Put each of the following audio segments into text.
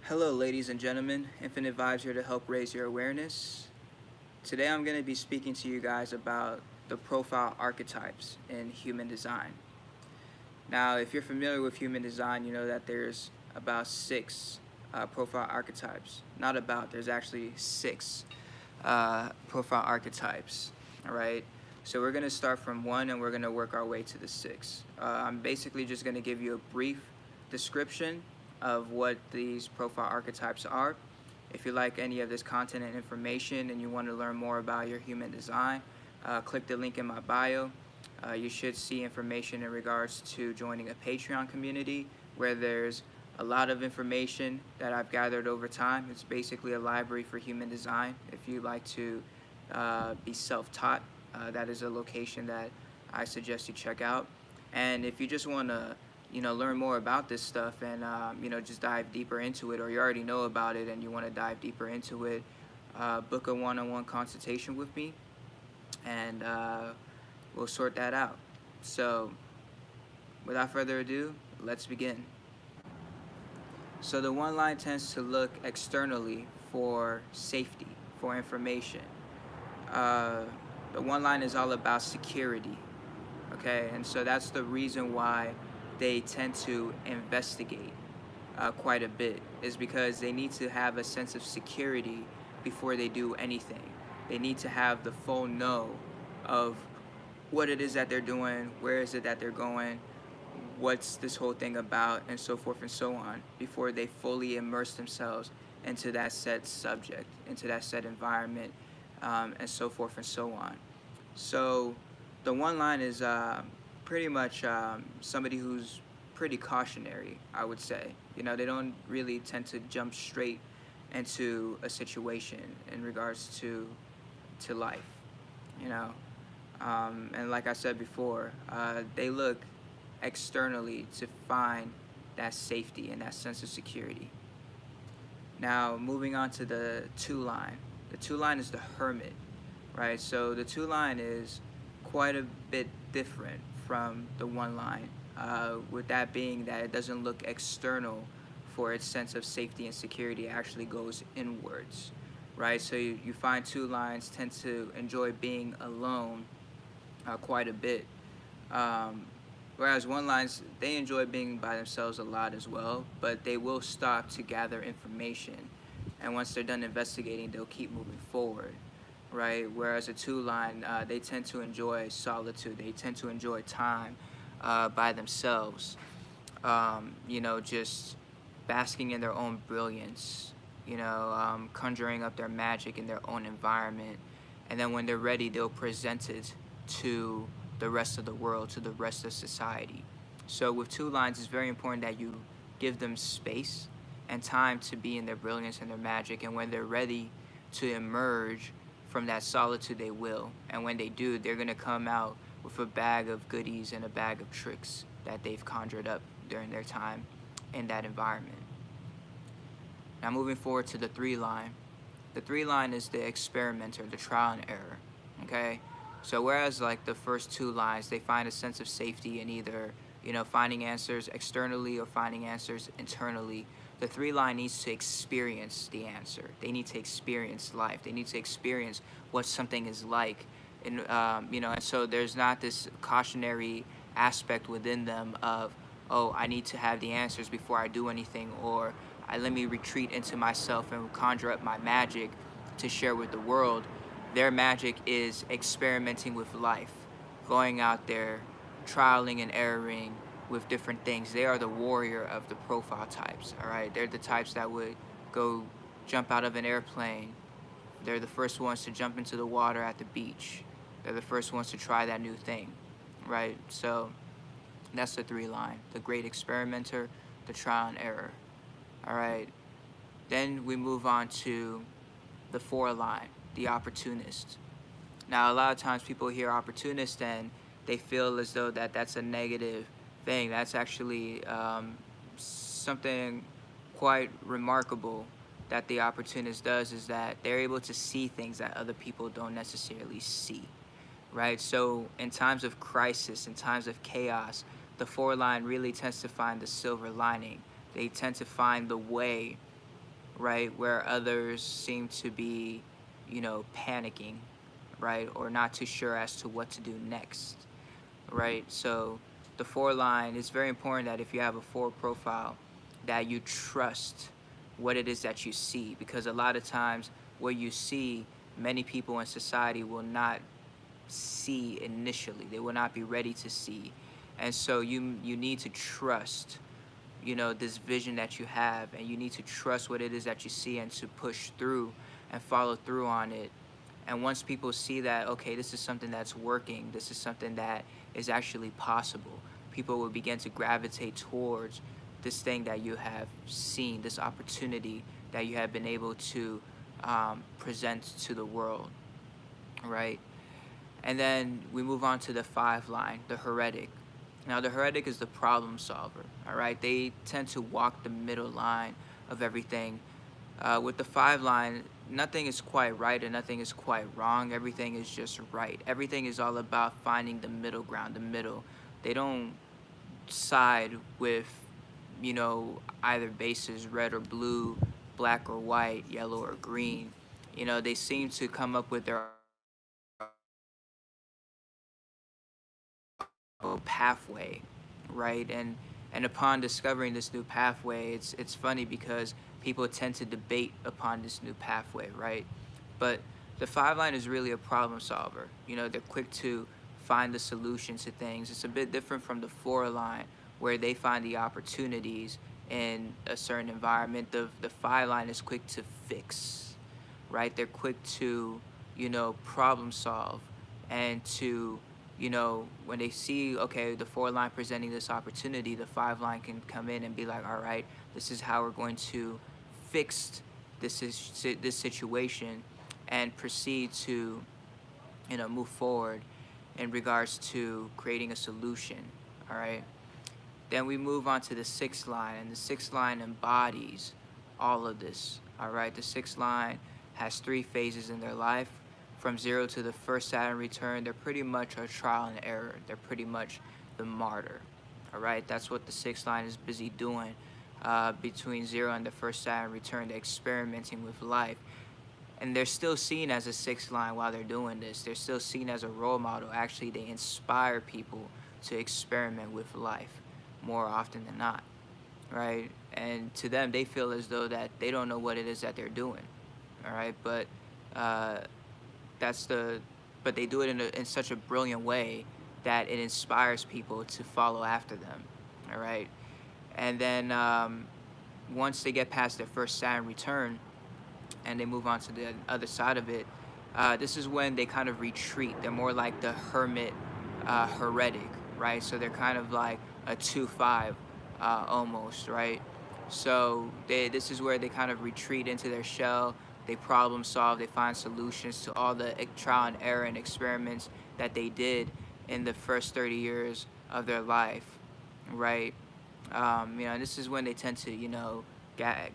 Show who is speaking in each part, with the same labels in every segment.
Speaker 1: Hello, ladies and gentlemen. InfiniteVibez here to help raise your awareness. Today, I'm going to be speaking to you guys about the profile archetypes in human design. Now, if you're familiar with human design, you know that there's about six profile archetypes. Not about, there's actually six profile archetypes. All right. So we're going to start from one and we're going to work our way to the six. I'm basically just going to give you a brief description of what these profile archetypes are. If you like any of this content and information and you want to learn more about your human design, click the link in my bio. You should see information in regards to joining a Patreon community where there's a lot of information that I've gathered over time. It's basically a library for human design. If you like to be self-taught, that is a location that I suggest you check out. And if you just want to learn more about this stuff and just dive deeper into it, or you already know about it and you want to dive deeper into it, book a one-on-one consultation with me and we'll sort that out. So without further ado, let's begin. So the one line tends to look externally for safety, for information. The one line is all about security, okay? And so that's the reason why they tend to investigate quite a bit, is because they need to have a sense of security before they do anything. They need to have the full know of what it is that they're doing, where is it that they're going, what's this whole thing about, and so forth and so on, before they fully immerse themselves into that said subject, into that said environment, and so forth and so on. So the one line is pretty much somebody who's pretty cautionary, I would say. They don't really tend to jump straight into a situation in regards to life, and like I said before, they look externally to find that safety and that sense of security. Now, moving on to the two line. The two line is the hermit, right? So the two line is quite a bit different from the one line, with that being that it doesn't look external for its sense of safety and security. It actually goes inwards, right? So you find two lines tend to enjoy being alone quite a bit, whereas one lines, they enjoy being by themselves a lot as well, but they will stop to gather information, and once they're done investigating, they'll keep moving forward, right? Whereas a two line, they tend to enjoy solitude. They tend to enjoy time by themselves, just basking in their own brilliance, conjuring up their magic in their own environment, and then when they're ready, they'll present it to the rest of the world, to the rest of society. So with two lines, it's very important that you give them space and time to be in their brilliance and their magic, and when they're ready to emerge from that solitude, they will. And when they do, they're going to come out with a bag of goodies and a bag of tricks that they've conjured up during their time in that environment. Now moving forward to the three line. The three line is the experimenter, the trial and error, okay? So whereas like the first two lines, they find a sense of safety in either, finding answers externally or finding answers internally, the three line needs to experience the answer. They need to experience life. They need to experience what something is like. And, and so there's not this cautionary aspect within them of, oh, I need to have the answers before I do anything, or let me retreat into myself and conjure up my magic to share with the world. Their magic is experimenting with life, going out there, trialing and erroring with different things. They are the warrior of the profile types, all right? They're the types that would go jump out of an airplane. They're the first ones to jump into the water at the beach. They're the first ones to try that new thing, right? So that's the three line, the great experimenter, the trial and error, all right? Then we move on to the four line, the opportunist. Now, a lot of times people hear opportunist and they feel as though that's a negative thing. That's actually something quite remarkable that the opportunist does, is that they're able to see things that other people don't necessarily see, right? So in times of crisis, in times of chaos, the four line really tends to find the silver lining. They tend to find the way right? Where others seem to be, panicking, right? Or not too sure as to what to do next, right? So the 4 line is very important that if you have a 4 profile, that you trust what it is that you see, because a lot of times what you see, many people in society will not see initially. They will not be ready to see. And so you need to trust, this vision that you have, and you need to trust what it is that you see and to push through and follow through on it. And once people see that, okay, this is something that's working, this is something that is actually possible, people will begin to gravitate towards this thing that you have seen, this opportunity that you have been able to present to the world, right? And then we move on to the 5 line, the heretic. Now, the heretic is the problem solver, all right? They tend to walk the middle line of everything. With the 5 line, nothing is quite right and nothing is quite wrong. Everything is just right. Everything is all about finding the middle ground, the middle. They don't side with, either bases, red or blue, black or white, yellow or green. They seem to come up with their pathway, right? And upon discovering this new pathway, it's funny because people tend to debate upon this new pathway, right? But the 5 line is really a problem solver. They're quick to find the solution to things. It's a bit different from the 4 line, where they find the opportunities in a certain environment. The 5 line is quick to fix, right? They're quick to, problem solve, and to, when they see, okay, the 4 line presenting this opportunity, the 5 line can come in and be like, all right, this is how we're going to fix this situation, and proceed to, move forward in regards to creating a solution, all right? Then we move on to the 6 line, and the 6 line embodies all of this, all right? The 6 line has 3 phases in their life. From 0 to the first Saturn return, they're pretty much a trial and error. They're pretty much the martyr, all right? That's what the 6 line is busy doing. Between 0 and the first Saturn return, they're experimenting with life. And they're still seen as a 6 line while they're doing this. They're still seen as a role model. Actually, they inspire people to experiment with life more often than not, right? And to them, they feel as though that they don't know what it is that they're doing, all right? But but they do it in such a brilliant way that it inspires people to follow after them, all right? And then once they get past their first Saturn return and they move on to the other side of it, this is when they kind of retreat. They're more like the hermit heretic, right? So they're kind of like a 2-5 almost, right? So this is where they kind of retreat into their shell. They problem solve. They find solutions to all the trial and error and experiments that they did in the first 30 years of their life, right? And this is when they tend to, get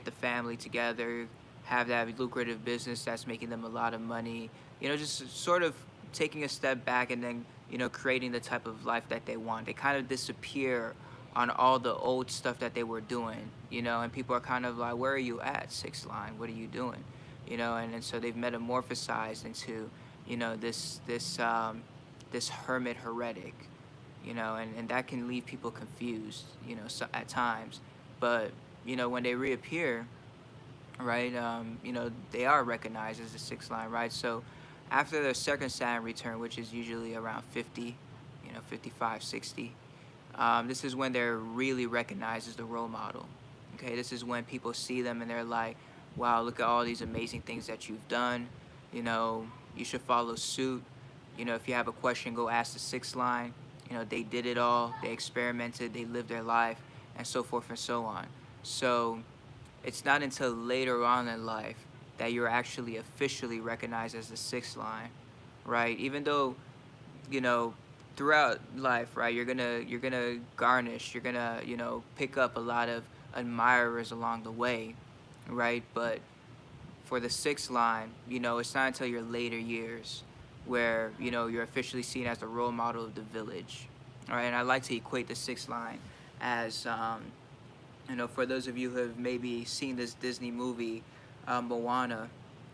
Speaker 1: the family together, have that lucrative business that's making them a lot of money. Just sort of taking a step back and then, creating the type of life that they want. They kind of disappear on all the old stuff that they were doing, and people are kind of like, where are you at, 6 line? What are you doing? And so they've metamorphosized into, this hermit heretic, and that can leave people confused, so at times. But, when they reappear, right, they are recognized as a 6 line, right? So after their second Saturn return, which is usually around 50, 55, 60, this is when they're really recognized as the role model. Okay, this is when people see them and they're like, wow, look at all these amazing things that you've done. You should follow suit. If you have a question, go ask the 6 line. They did it all. They experimented. They lived their life, and so forth and so on. So it's not until later on in life that you're actually officially recognized as the 6 line, right? Even though, throughout life, right, you're gonna garnish, you're gonna, pick up a lot of admirers along the way, right? But for the 6 line, it's not until your later years where, you're officially seen as the role model of the village, all right? And I like to equate the 6 line as You know, for those of you who have maybe seen this Disney movie, Moana,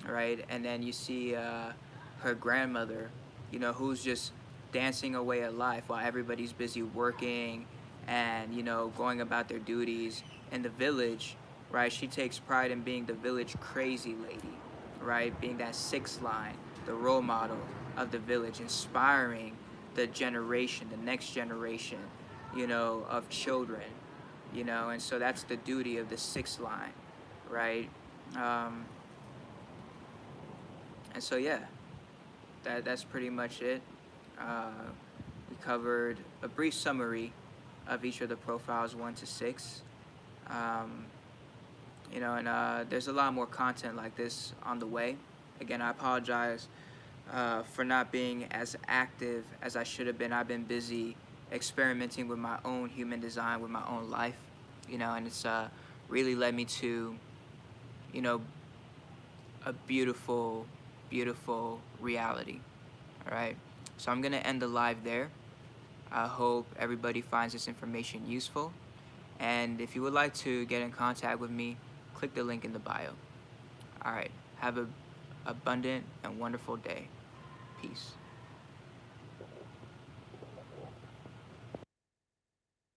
Speaker 1: right? And then you see her grandmother, you know, who's just dancing away at life while everybody's busy working and, you know, going about their duties in the village, right? She takes pride in being the village crazy lady, right? Being that sixth line, the role model of the village, inspiring the generation, the next generation, you know, of children, you know, and so that's the duty of the sixth line, right? Um, and so yeah, that's pretty much it. Uh, we covered a brief summary of each of the profiles 1 to 6. Um, you know, and there's a lot more content like this on the way. Again, I apologize for not being as active as I should have been. I've been busy experimenting with my own human design, with my own life, you know, and it's really led me to, you know, a beautiful, beautiful reality. All right. So I'm going to end the live there. I hope everybody finds this information useful. And if you would like to get in contact with me, click the link in the bio. All right. Have a abundant and wonderful day. Peace.